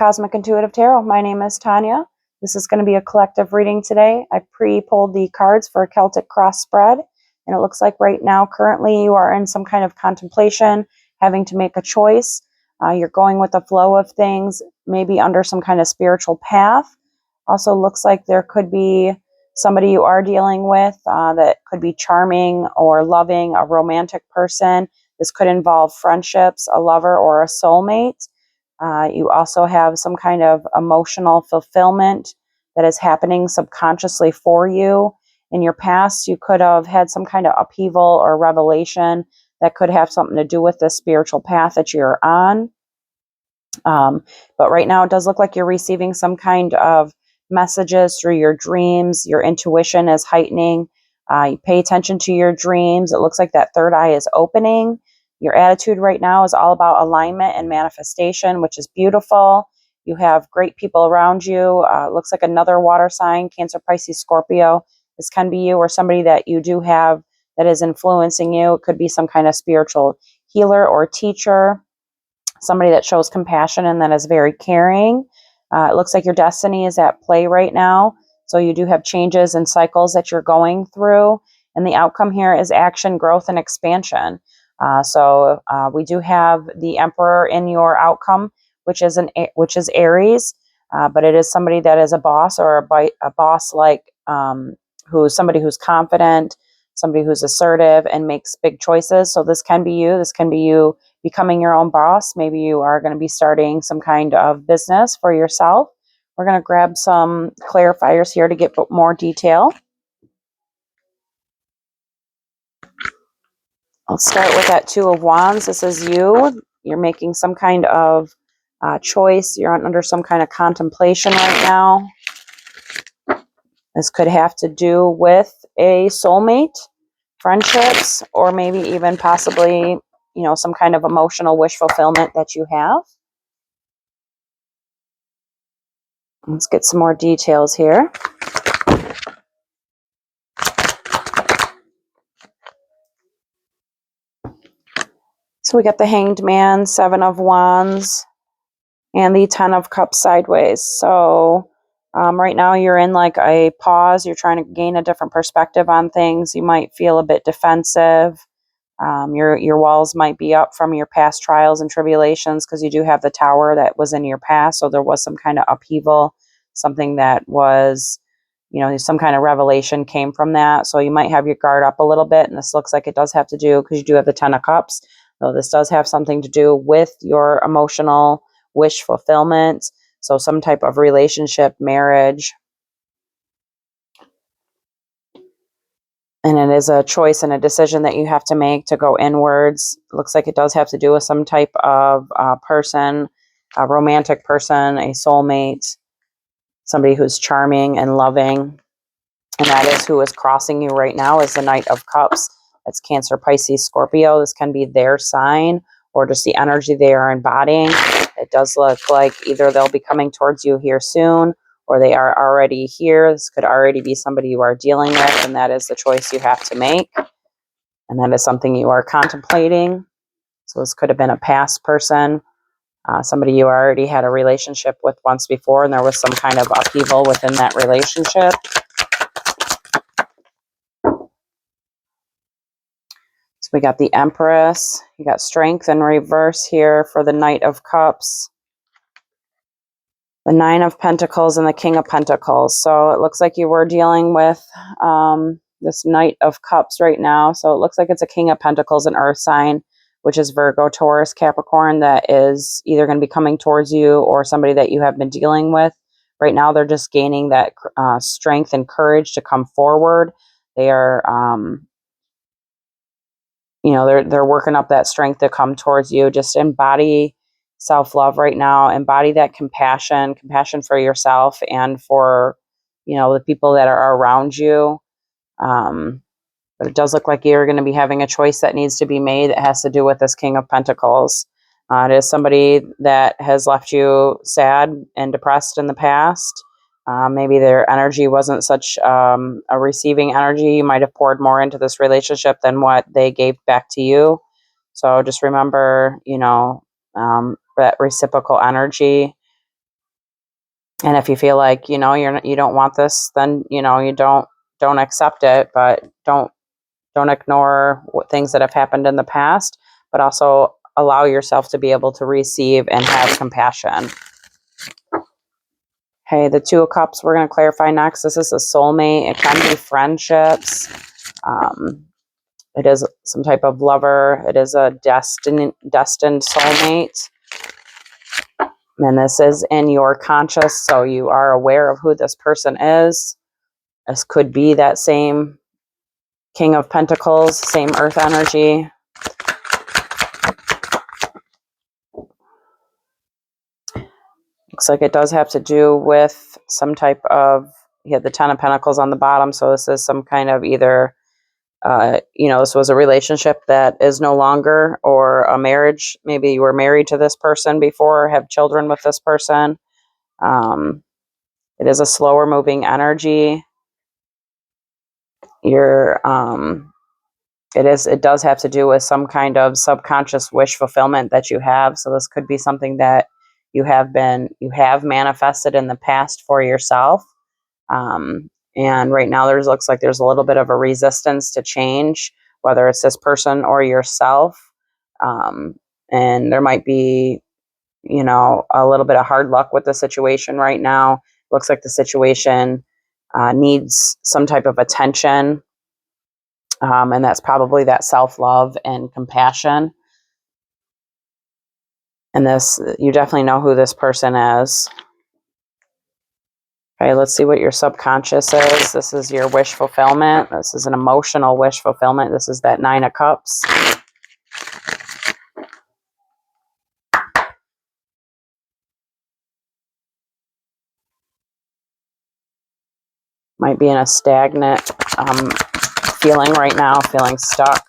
Cosmic Intuitive Tarot. My name is Tanya. This is going to be a collective reading today. I pre-pulled the cards for a Celtic cross spread, and it looks like right now, currently, you are in some kind of contemplation, having to make a choice. You're going with the flow of things, maybe under some kind of spiritual path. Also looks like there could be somebody you are dealing with that could be charming or loving, a romantic person. This could involve friendships, a lover, or a soulmate. You also have some kind of emotional fulfillment that is happening subconsciously for you. In your past, you could have had some kind of upheaval or revelation that could have something to do with the spiritual path that you're on. But right now, it does look like you're receiving some kind of messages through your dreams. Your intuition is heightening. You pay attention to your dreams. It looks like that third eye is opening. Your attitude right now is all about alignment and manifestation, which is beautiful. You have great people around you. Looks like another water sign, Cancer, Pisces, Scorpio. This can be you or somebody that you do have that is influencing you. It could be some kind of spiritual healer or teacher, somebody that shows compassion and that is very caring. It looks like your destiny is at play right now. So you do have changes and cycles that you're going through. And the outcome here is action, growth, and expansion. So we do have the Emperor in your outcome, which is Aries, but it is somebody that is a boss or a boss like who's somebody who's confident, somebody who's assertive and makes big choices. So this can be you. This can be you becoming your own boss. Maybe you are going to be starting some kind of business for yourself. We're going to grab some clarifiers here to get more detail. Let's start with that Two of Wands. This is you. You're making some kind of choice. You're under some kind of contemplation right now. This could have to do with a soulmate, friendships, or maybe even possibly, some kind of emotional wish fulfillment that you have. Let's get some more details here. So we got the Hanged Man, Seven of Wands, and the Ten of Cups sideways. So right now you're in like a pause. You're trying to gain a different perspective on things. You might feel a bit defensive. Your walls might be up from your past trials and tribulations because you do have the Tower that was in your past. So there was some kind of upheaval, something that was, some kind of revelation came from that. So you might have your guard up a little bit. And this looks like it does have to do, because you do have the Ten of Cups. So this does have something to do with your emotional wish fulfillment. So some type of relationship, marriage. And it is a choice and a decision that you have to make to go inwards. It looks like it does have to do with some type of person, a romantic person, a soulmate, somebody who's charming and loving. And that is who is crossing you right now, is the Knight of Cups. That's Cancer, Pisces, Scorpio. This can be their sign or just the energy they are embodying. It does look like either they'll be coming towards you here soon, or they are already here. This could already be somebody you are dealing with, and that is the choice you have to make. And that is something you are contemplating. So this could have been a past person, somebody you already had a relationship with once before, and there was some kind of upheaval within that relationship. So we got the Empress. You got Strength in reverse here for the Knight of Cups, the Nine of Pentacles, and the King of Pentacles. So it looks like you were dealing with this Knight of Cups right now. So it looks like it's a King of Pentacles, an earth sign, which is Virgo, Taurus, Capricorn, that is either going to be coming towards you or somebody that you have been dealing with. Right now, they're just gaining that strength and courage to come forward. They are, they're working up that strength to come towards you. Just embody self-love right now. Embody that compassion for yourself and for, the people that are around you. But it does look like you're going to be having a choice that needs to be made that has to do with this King of Pentacles. It is somebody that has left you sad and depressed in the past. Maybe their energy wasn't such a receiving energy. You might have poured more into this relationship than what they gave back to you. So just remember, that reciprocal energy. And if you feel like, you don't want this, then, you don't accept it, but don't ignore things that have happened in the past, but also allow yourself to be able to receive and have compassion. Okay, the Two of Cups we're going to clarify next. This is a soulmate. It can be friendships. It is some type of lover. It is a destined soulmate. And this is in your conscious, so you are aware of who this person is. This could be that same King of Pentacles, same earth energy. Looks like it does have to do with some type of, you have the Ten of Pentacles on the bottom, so this is some kind of either, this was a relationship that is no longer, or a marriage. Maybe you were married to this person before, have children with this person. It is a slower moving energy. It does have to do with some kind of subconscious wish fulfillment that you have. So this could be something that you have manifested in the past for yourself. And right now looks like there's a little bit of a resistance to change, whether it's this person or yourself. And there might be, a little bit of hard luck with the situation right now. Looks like the situation needs some type of attention. And that's probably that self-love and compassion. And you definitely know who this person is. Okay, let's see what your subconscious is. This is your wish fulfillment. This is an emotional wish fulfillment. This is that Nine of Cups. Might be in a stagnant feeling right now, feeling stuck.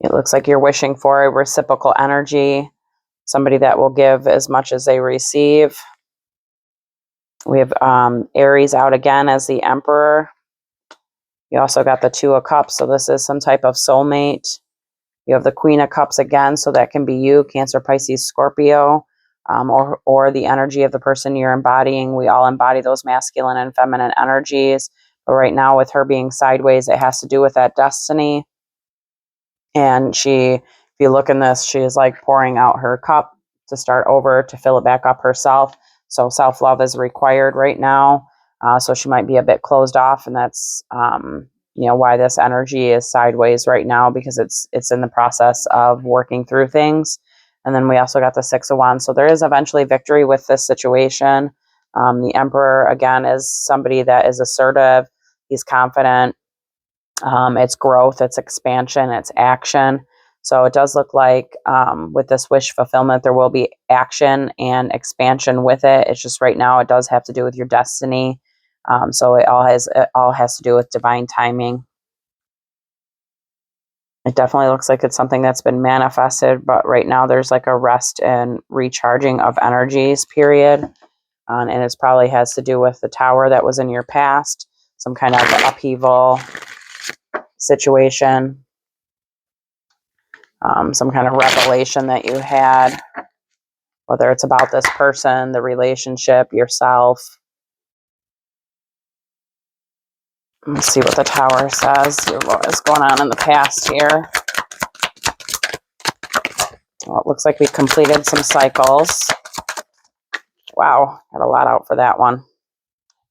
It looks like you're wishing for a reciprocal energy, somebody that will give as much as they receive. We have Aries out again as the Emperor. You also got the Two of Cups, so this is some type of soulmate. You have the Queen of Cups again, so that can be you, Cancer, Pisces, Scorpio, or the energy of the person you're embodying. We all embody those masculine and feminine energies. But right now, with her being sideways, it has to do with that destiny. And if you look in this, she is like pouring out her cup to start over, to fill it back up herself. So self-love is required right now. So she might be a bit closed off, and that's why this energy is sideways right now, because it's in the process of working through things. And then we also got the Six of Wands. So there is eventually victory with this situation. The Emperor, again, is somebody that is assertive. He's confident. It's growth, it's expansion, it's action. So it does look like with this wish fulfillment, there will be action and expansion with it. It's just right now it does have to do with your destiny. So it all has to do with divine timing. It definitely looks like it's something that's been manifested, but right now there's like a rest and recharging of energies period. And it probably has to do with the tower that was in your past, some kind of upheaval situation, some kind of revelation that you had, whether it's about this person, the relationship, yourself. Let's see what the tower says, what is going on in the past here. Well, it looks like we completed some cycles. Wow, got a lot out for that one.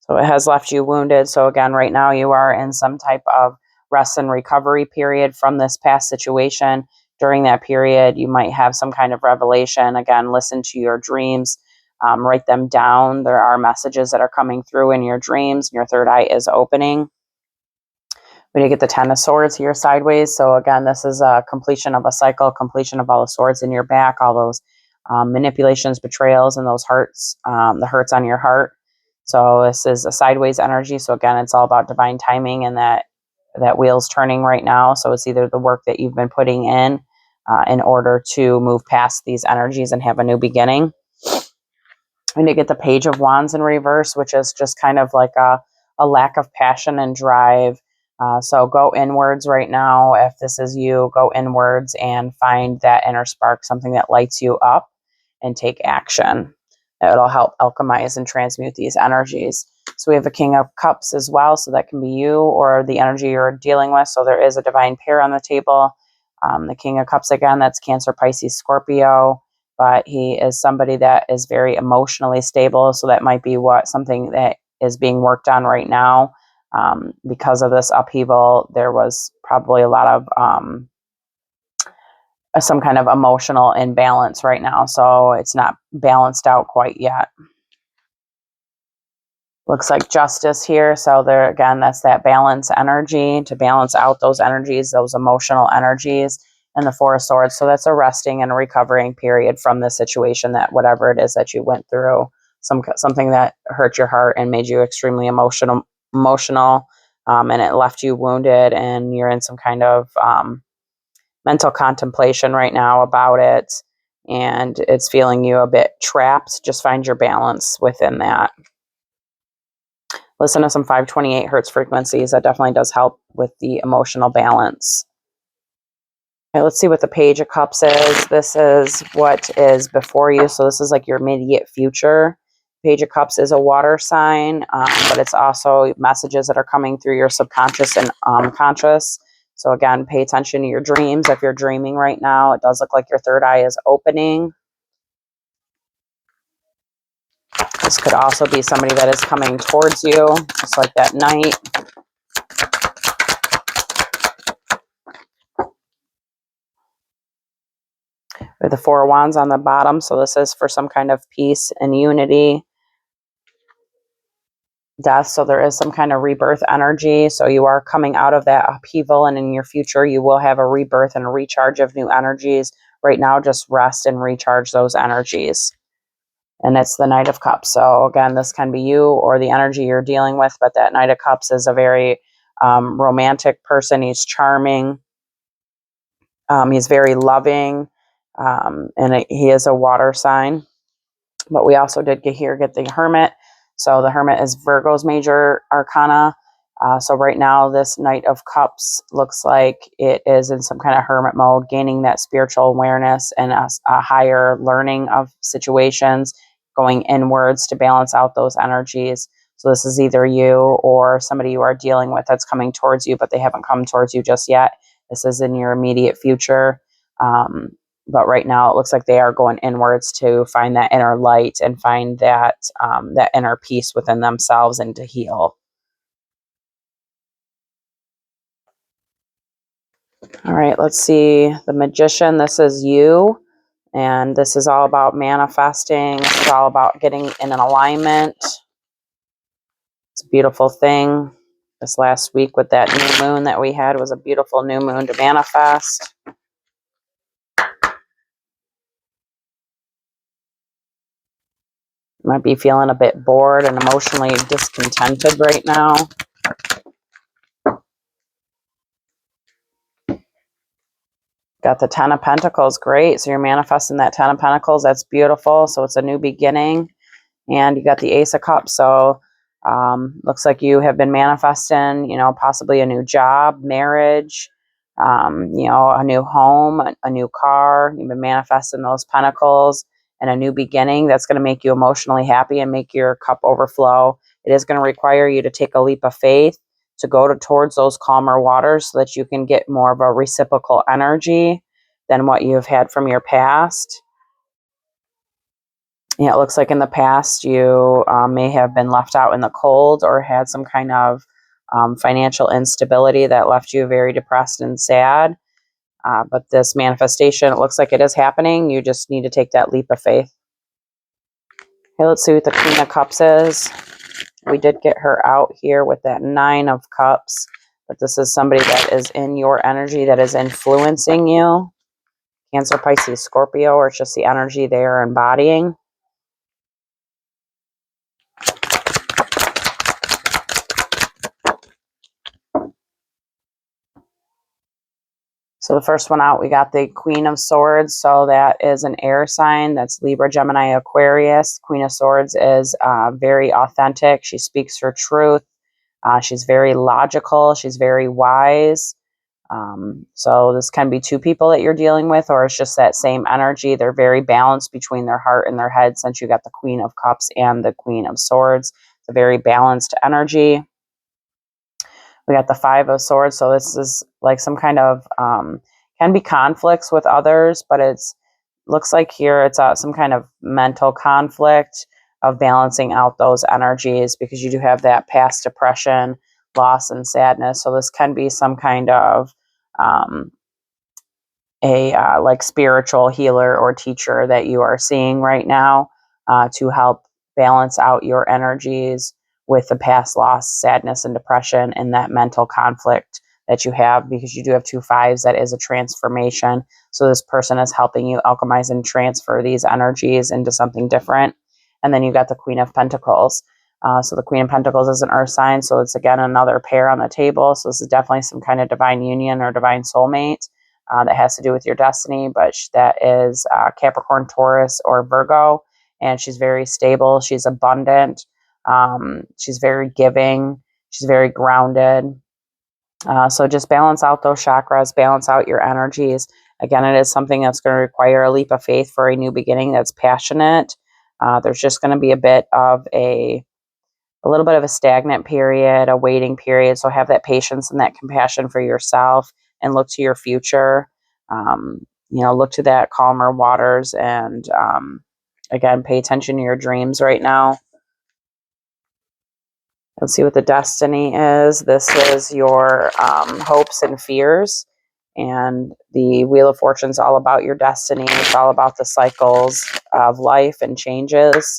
So it has left you wounded. So again, right now you are in some type of rest and recovery period from this past situation. During that period, you might have some kind of revelation. Again, listen to your dreams, write them down. There are messages that are coming through in your dreams. Your third eye is opening. We did get the Ten of Swords here sideways. So again, this is a completion of a cycle, completion of all the swords in your back, all those manipulations, betrayals, and those hurts, the hurts on your heart. So this is a sideways energy. So again, it's all about divine timing, and that wheel's turning right now. So it's either the work that you've been putting in order to move past these energies and have a new beginning. And to get the Page of Wands in reverse, which is just kind of like a lack of passion and drive. So go inwards right now. If this is you, go inwards and find that inner spark, something that lights you up, and take action. It'll help alchemize and transmute these energies. So we have a King of Cups as well. So that can be you or the energy you're dealing with. So there is a divine pair on the table. The King of Cups, again, that's Cancer, Pisces, Scorpio. But he is somebody that is very emotionally stable. So that might be something that is being worked on right now. Because of this upheaval, there was probably a lot of some kind of emotional imbalance right now. So it's not balanced out quite yet. Looks like Justice here. So there again, that's that balance energy to balance out those energies, those emotional energies, and the Four of Swords. So that's a resting and a recovering period from the situation, that whatever it is that you went through, something that hurt your heart and made you extremely emotional, and it left you wounded, and you're in some kind of mental contemplation right now about it, and it's feeling you a bit trapped. Just find your balance within that. Listen to some 528 hertz frequencies. That definitely does help with the emotional balance. Okay, let's see what the Page of Cups is. This is what is before you. So this is like your immediate future. Page of Cups is a water sign, but it's also messages that are coming through your subconscious and conscious. So again, pay attention to your dreams. If you're dreaming right now, it does look like your third eye is opening. This could also be somebody that is coming towards you, just like that knight. With the Four of Wands on the bottom. So this is for some kind of peace and unity. Death. So there is some kind of rebirth energy. So you are coming out of that upheaval, and in your future, you will have a rebirth and a recharge of new energies. Right now, just rest and recharge those energies. And it's the Knight of Cups. So again, this can be you or the energy you're dealing with, but that Knight of Cups is a very romantic person. He's charming. He's very loving. And he is a water sign. But we also did get the Hermit. So the Hermit is Virgo's major arcana. So right now, this Knight of Cups looks like it is in some kind of hermit mode, gaining that spiritual awareness and a higher learning of situations, going inwards to balance out those energies. So this is either you or somebody you are dealing with that's coming towards you, but they haven't come towards you just yet. This is in your immediate future. But right now, it looks like they are going inwards to find that inner light and find that that inner peace within themselves and to heal. All right, let's see. The Magician, this is you. And this is all about manifesting. This is all about getting in an alignment. It's a beautiful thing. This last week with that new moon that we had was a beautiful new moon to manifest. Might be feeling a bit bored and emotionally discontented right now. Got the Ten of Pentacles. Great. So you're manifesting that Ten of Pentacles. That's beautiful. So it's a new beginning. And you got the Ace of Cups. So looks like you have been manifesting, possibly a new job, marriage, a new home, a new car. You've been manifesting those pentacles and a new beginning that's going to make you emotionally happy and make your cup overflow. It is going to require you to take a leap of faith to go towards those calmer waters so that you can get more of a reciprocal energy than what you've had from your past. Yeah, it looks like in the past you may have been left out in the cold or had some kind of financial instability that left you very depressed and sad. But this manifestation, it looks like it is happening. You just need to take that leap of faith. Okay, let's see what the Queen of Cups is. We did get her out here with that Nine of Cups. But this is somebody that is in your energy that is influencing you. Cancer, Pisces, Scorpio, or it's just the energy they are embodying. So the first one out, we got the Queen of Swords. So that is an air sign. That's Libra, Gemini, Aquarius. Queen of Swords is very authentic. She speaks her truth. She's very logical. She's very wise. So this can be two people that you're dealing with, or it's just that same energy. They're very balanced between their heart and their head, since you got the Queen of Cups and the Queen of Swords. It's a very balanced energy. We got the Five of Swords. So this is like some kind of, can be conflicts with others, but it's looks like here it's some kind of mental conflict of balancing out those energies, because you do have that past depression, loss, and sadness. So this can be some kind of like spiritual healer or teacher that you are seeing right now to help balance out your energies with the past loss, sadness, and depression, and that mental conflict that you have, because you do have two fives. That is a transformation. So this person is helping you alchemize and transfer these energies into something different. And then you got the Queen of Pentacles. So the Queen of Pentacles is an earth sign. So it's, again, another pair on the table. So this is definitely some kind of divine union or divine soulmate that has to do with your destiny. But that is Capricorn, Taurus, or Virgo. And she's very stable. She's abundant. She's very giving. She's very grounded. So just balance out those chakras, balance out your energies. Again, it is something that's going to require a leap of faith for a new beginning that's passionate. There's just going to be a little bit of a stagnant period, a waiting period. So have that patience and that compassion for yourself, and look to your future. Look to that calmer waters, and again, pay attention to your dreams right now. Let's see what the destiny is. This is your hopes and fears. And the Wheel of Fortune is all about your destiny. It's all about the cycles of life and changes.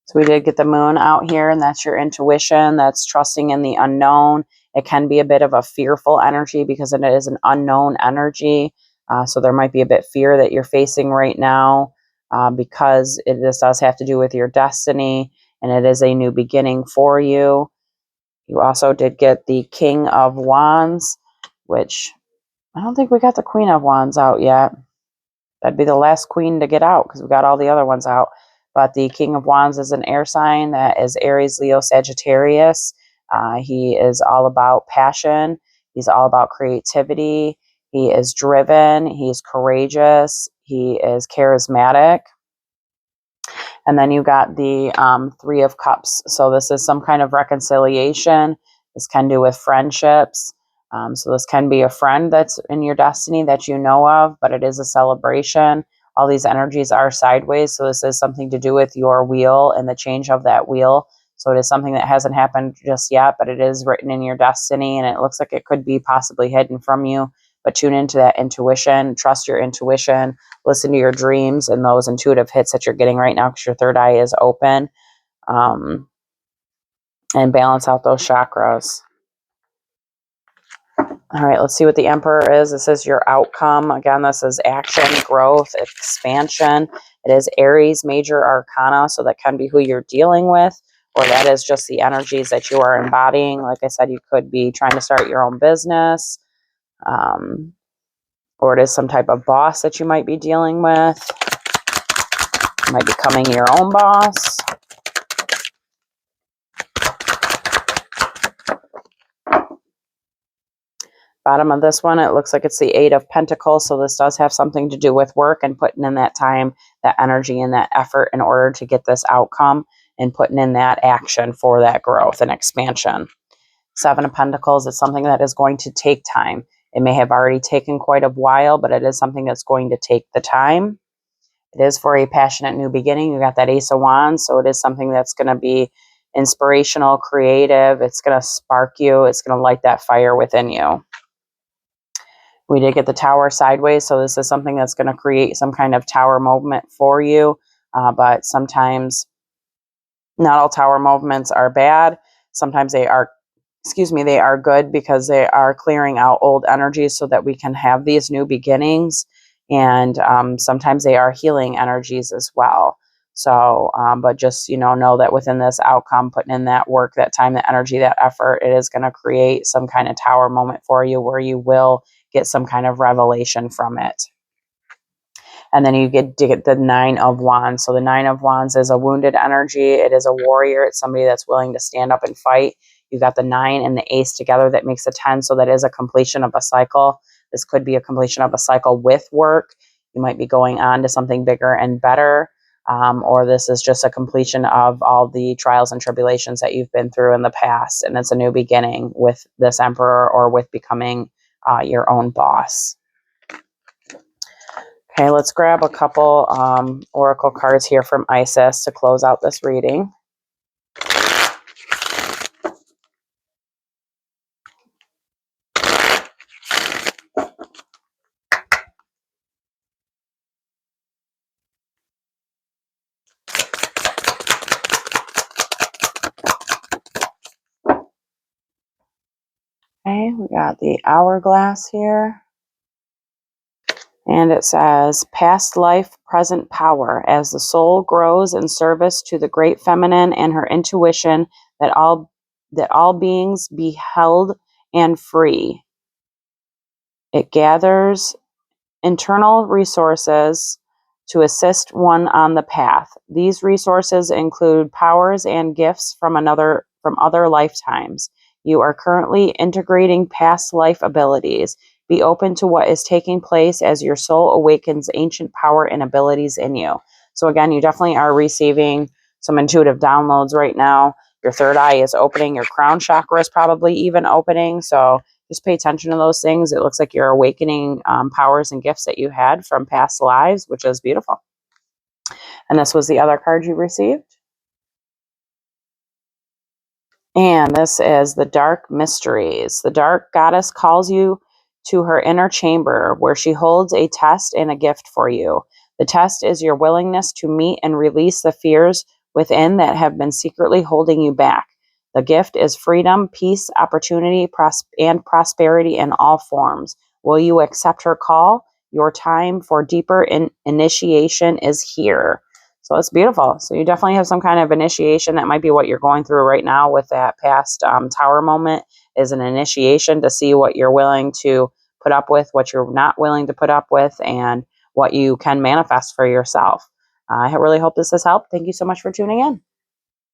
So we did get the Moon out here, and that's your intuition. That's trusting in the unknown. It can be a bit of a fearful energy because it is an unknown energy. So there might be a bit of fear that you're facing right now because this does have to do with your destiny, and it is a new beginning for you. You also did get the King of Wands, which I don't think we got the Queen of Wands out yet. That'd be the last queen to get out because we got all the other ones out. But the King of Wands is an air sign. That is Aries, Leo, Sagittarius. He is all about passion. He's all about creativity. He is driven. He's courageous. He is charismatic. And then you got the Three of Cups. So this is some kind of reconciliation. This can do with friendships. So this can be a friend that's in your destiny that you know of, but it is a celebration. All these energies are sideways. So this is something to do with your wheel and the change of that wheel. So it is something that hasn't happened just yet, but it is written in your destiny, and it looks like it could be possibly hidden from you. But tune into that intuition, trust your intuition, listen to your dreams and those intuitive hits that you're getting right now, because your third eye is open, and balance out those chakras. All right, let's see what the Emperor is. This is your outcome. Again, this is action, growth, expansion. It is Aries major arcana, so that can be who you're dealing with, or that is just the energies that you are embodying. Like I said, you could be trying to start your own business, or it is some type of boss that you might be dealing with. You might be becoming your own boss. Bottom of this one, it looks like it's the Eight of Pentacles. So this does have something to do with work and putting in that time, that energy, and that effort in order to get this outcome, and putting in that action for that growth and expansion. Seven of Pentacles is something that is going to take time. It may have already taken quite a while, but it is something that's going to take the time. It is for a passionate new beginning. You got that Ace of Wands, so it is something that's going to be inspirational, creative. It's going to spark you. It's going to light that fire within you. We did get the Tower sideways, so this is something that's going to create some kind of tower movement for you. But sometimes not all tower movements are bad. Sometimes they are good because they are clearing out old energies so that we can have these new beginnings. And sometimes they are healing energies as well. So, but just, know that within this outcome, putting in that work, that time, that energy, that effort, it is going to create some kind of tower moment for you where you will get some kind of revelation from it. And then you get to get the Nine of Wands. So the Nine of Wands is a wounded energy. It is a warrior. It's somebody that's willing to stand up and fight. You've got the 9 and the Ace together. That makes a 10. So that is a completion of a cycle. This could be a completion of a cycle with work. You might be going on to something bigger and better. Or this is just a completion of all the trials and tribulations that you've been through in the past. And it's a new beginning with this Emperor, or with becoming your own boss. Okay, let's grab a couple oracle cards here from Isis to close out this reading. Okay, we got the hourglass here. And it says, past life, present power. As the soul grows in service to the great feminine and her intuition that all beings be held and free, it gathers internal resources to assist one on the path. These resources include powers and gifts from other lifetimes. You are currently integrating past life abilities. Be open to what is taking place as your soul awakens ancient power and abilities in you. So again, you definitely are receiving some intuitive downloads right now. Your third eye is opening. Your crown chakra is probably even opening. So just pay attention to those things. It looks like you're awakening powers and gifts that you had from past lives, which is beautiful. And this was the other card you received. And this is the Dark Mysteries. The Dark Goddess calls you to her inner chamber, where she holds a test and a gift for you. The test is your willingness to meet and release the fears within that have been secretly holding you back. The gift is freedom, peace, opportunity, and prosperity in all forms. Will you accept her call? Your time for deeper initiation is here. So it's beautiful. So you definitely have some kind of initiation. That might be what you're going through right now with that past tower moment, is an initiation to see what you're willing to put up with, what you're not willing to put up with, and what you can manifest for yourself. I really hope this has helped. Thank you so much for tuning in.